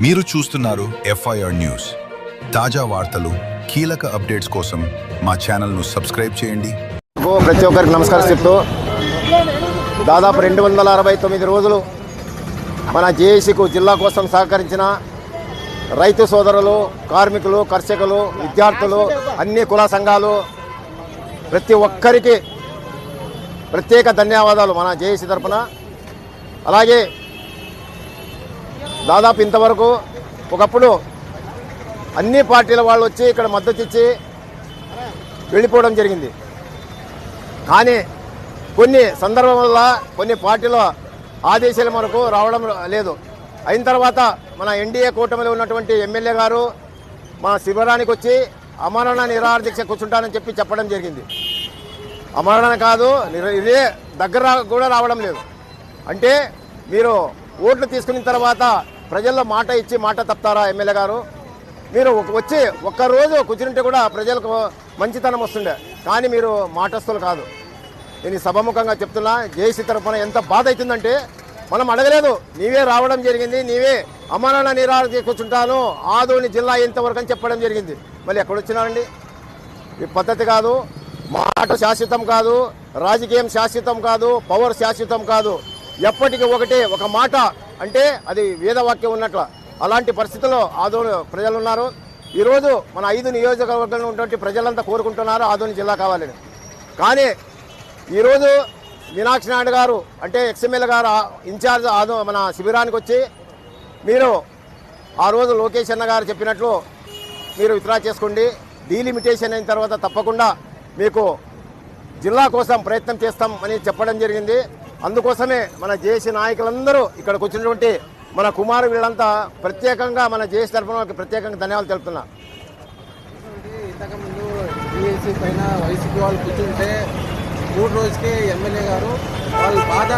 మీరు చూస్తున్నారు FIR news. తాజా వార్తలు, కీలక అప్డేట్స్ కోసం మా ఛానల్ను సబ్స్క్రైబ్ చేయండి. ప్రతి ఒక్కరికి నమస్కారం చెప్తూ దాదాపు 269 రోజులు మన జేఏసీకు జిల్లా కోసం సహకరించిన రైతు సోదరులు, కార్మికులు, కర్షకులు, విద్యార్థులు, అన్ని కుల సంఘాలు ప్రతి ఒక్కరికి ప్రత్యేక ధన్యవాదాలు మన జేఏసీ తరఫున. అలాగే దాదాపు ఇంతవరకు ఒకప్పుడు అన్ని పార్టీల వాళ్ళు వచ్చి ఇక్కడ మద్దతు ఇచ్చి వెళ్ళిపోవడం జరిగింది. కానీ కొన్ని సందర్భం వల్ల కొన్ని పార్టీల ఆదేశాల మనకు రావడం లేదు. అయిన తర్వాత మన ఎన్డీఏ కూటమిలో ఉన్నటువంటి ఎమ్మెల్యే గారు మా శిబిరానికి వచ్చి అమరణ నిరాహార దీక్ష కూర్చుంటానని చెప్పడం జరిగింది. అమరణ కాదు, ఇదే దగ్గర కూడా రావడం లేదు. అంటే మీరు ఓట్లు తీసుకున్న తర్వాత ప్రజల్లో మాట ఇచ్చి మాట తప్పుతారా ఎమ్మెల్యే గారు? మీరు వచ్చి ఒక్కరోజు కూర్చుంటే కూడా ప్రజలకు మంచితనం వస్తుండే, కానీ మీరు మాటస్తులు కాదు. నేను సభముఖంగా చెప్తున్నా, జేఏసీ తరఫున ఎంత బాధ అవుతుందంటే, మనం అడగలేదు, నీవే రావడం జరిగింది, నీవే అమరణ నిరాహార కూర్చుంటాను ఆదోని జిల్లా ఎంతవరకు అని చెప్పడం జరిగింది. మళ్ళీ ఎక్కడొచ్చినారండి? ఈ పద్ధతి కాదు. మాట శాశ్వతం కాదు, రాజకీయం శాశ్వతం కాదు, పవర్ శాశ్వతం కాదు. ఎప్పటికీ ఒకటే ఒక మాట అంటే అది వేదవాక్యం ఉన్నట్ల. అలాంటి పరిస్థితుల్లో ఆదోని ప్రజలు ఉన్నారు. ఈరోజు మన 5 నియోజకవర్గంలో ఉన్నటువంటి ప్రజలంతా కోరుకుంటున్నారు ఆదోని జిల్లా కావాలని. కానీ ఈరోజు మీనాక్షి నాయుడు గారు అంటే ఎక్స్ఎమ్మెల్యే గారు ఇన్ఛార్జ్ మన శిబిరానికి వచ్చి మీరు ఆ రోజు లోకేష్ అన్న గారు చెప్పినట్లు మీరు విత్డ్రా చేసుకోండి, డీలిమిటేషన్ అయిన తర్వాత తప్పకుండా మీకు జిల్లా కోసం ప్రయత్నం చేస్తాం అని చెప్పడం జరిగింది. అందుకోసమే మన జేఏసీ నాయకులందరూ ఇక్కడికి వచ్చినటువంటి మన కుమారు వీళ్ళంతా ప్రత్యేకంగా మన జేఏసీ తరఫున ప్రత్యేకంగా ధన్యవాదాలు తెలుపుతున్నా. ఇంతకుముందు జేఏసీ పైన వైసీపీ వాళ్ళు కూర్చుంటే 3 రోజుకే ఎమ్మెల్యే గారు వాళ్ళ బాధ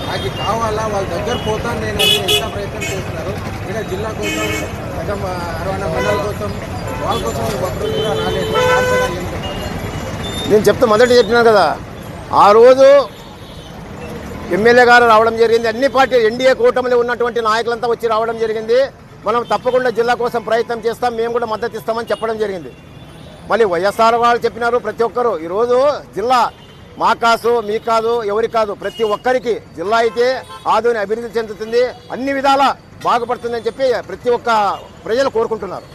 నాకు కావాలా, వాళ్ళ దగ్గర పోతాను నేను ఎంత ప్రయత్నం చేస్తున్నారు. ఇక్కడ జిల్లా కోసం, సగం 60 మండల కోసం, వాళ్ళ కోసం ఒక్కరు కూడా రాలేదు. నేను మొదటి చెప్పినాను కదా, ఆ రోజు ఎమ్మెల్యే గారు రావడం జరిగింది. అన్ని పార్టీ ఎన్డీఏ కూటమిలో ఉన్నటువంటి నాయకులంతా వచ్చి రావడం జరిగింది. మనం తప్పకుండా జిల్లా కోసం ప్రయత్నం చేస్తాం, మేము కూడా మద్దతు ఇస్తామని చెప్పడం జరిగింది. మళ్ళీ వైఎస్ఆర్ వాళ్ళు చెప్పినారు ప్రతి ఒక్కరు. ఈరోజు జిల్లా మా కాదు, మీ కాదు, ఎవరి కాదు, ప్రతి ఒక్కరికి జిల్లా అయితే ఆదోని అభివృద్ధి చెందుతుంది, అన్ని విధాలా బాగుపడుతుందని చెప్పి ప్రతి ఒక్క ప్రజలు కోరుకుంటున్నారు.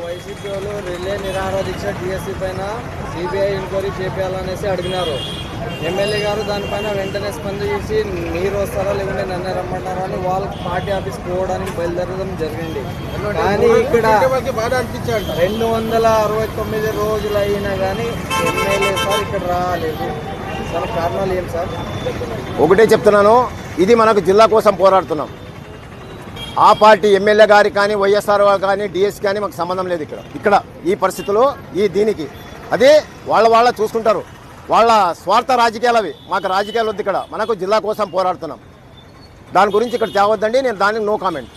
వైసీపీ వాళ్ళు రిలే నిరాహార దీక్ష డిఎస్సీ పైన సిబిఐ ఎంక్వైరీ చేయాలనేసి అడిగినారు. ఎమ్మెల్యే గారు దానిపైన వెంటనే స్పందించి మీరు వస్తారా లేకుంటే నన్ను రమ్మంటారా అని వాళ్ళ పార్టీ ఆఫీస్ పోవడానికి బయలుదేరడం జరిగింది. కానీ ఇక్కడ 269 రోజులు అయినా కానీ ఎమ్మెల్యే సార్ ఇక్కడ రాలేదు. దానికి కారణాలు ఏం సార్? ఒకటే చెప్తున్నాను, ఇది మనకు జిల్లా కోసం పోరాడుతున్నాం. ఆ పార్టీ ఎమ్మెల్యే గారి కానీ, వైఎస్ఆర్ కానీ, డిఎస్ కానీ మాకు సంబంధం లేదు. ఇక్కడ ఈ పరిస్థితుల్లో దీనికి అదే వాళ్ళ చూసుకుంటారు. వాళ్ళ స్వార్థ రాజకీయాలు అవి. మాకు రాజకీయాలు వద్దు. ఇక్కడ మనకు జిల్లా కోసం పోరాడుతున్నాం. దాని గురించి ఇక్కడ తేవద్దండి. నేను దానికి నో కామెంట్.